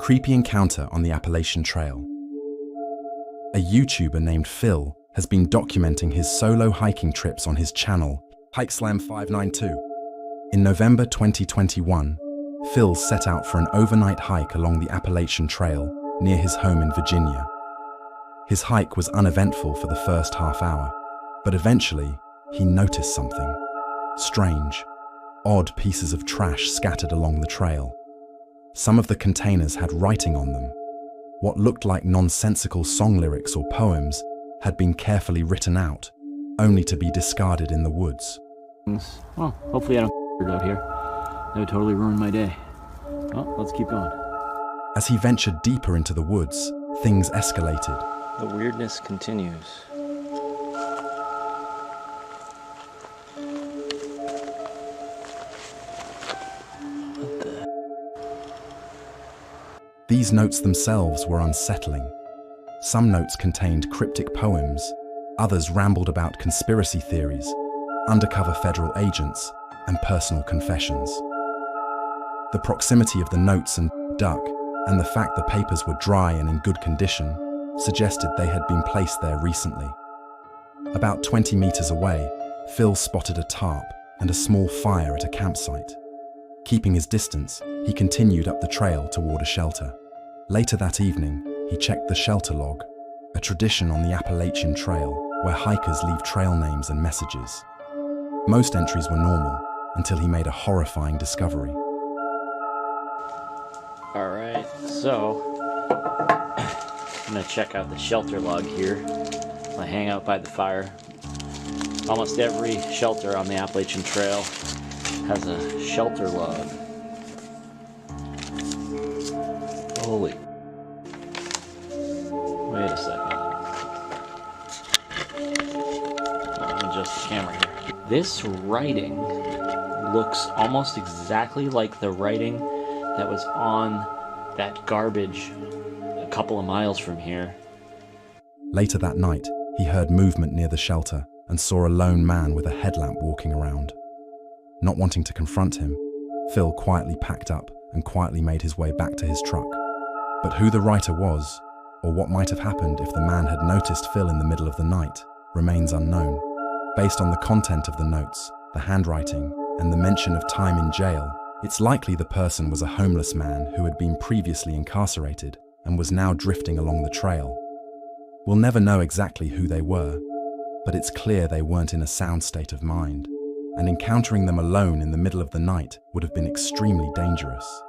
creepy encounter on the Appalachian Trail. A YouTuber named Phil has been documenting his solo hiking trips on his channel, HikeSlam592. In November 2021, Phil set out for an overnight hike along the Appalachian Trail near his home in Virginia. His hike was uneventful for the first half hour, but eventually he noticed something strange. Odd pieces of trash scattered along the trail. Some of the containers had writing on them. What looked like nonsensical song lyrics or poems had been carefully written out, only to be discarded in the woods. Well, hopefully I don't out here. That would totally ruin my day. Well, let's keep going. As he ventured deeper into the woods, things escalated. The weirdness continues. These notes themselves were unsettling. Some notes contained cryptic poems, others rambled about conspiracy theories, undercover federal agents, and personal confessions. The proximity of the notes and duck, and the fact the papers were dry and in good condition, suggested they had been placed there recently. About 20 meters away, Phil spotted a tarp and a small fire at a campsite. Keeping his distance, he continued up the trail toward a shelter. Later that evening, he checked the shelter log, a tradition on the Appalachian Trail where hikers leave trail names and messages. Most entries were normal until he made a horrifying discovery. All right, so I'm gonna check out the shelter log here. I hang out by the fire. Almost every shelter on the Appalachian Trail has a shelter log. Holy. Wait a second. Let me adjust the camera here. This writing looks almost exactly like the writing that was on that garbage a couple of miles from here. Later that night, he heard movement near the shelter and saw a lone man with a headlamp walking around. Not wanting to confront him, Phil quietly packed up and quietly made his way back to his truck. But who the writer was, or what might have happened if the man had noticed Phil in the middle of the night, remains unknown. Based on the content of the notes, the handwriting, and the mention of time in jail, it's likely the person was a homeless man who had been previously incarcerated and was now drifting along the trail. We'll never know exactly who they were, but it's clear they weren't in a sound state of mind, and encountering them alone in the middle of the night would have been extremely dangerous.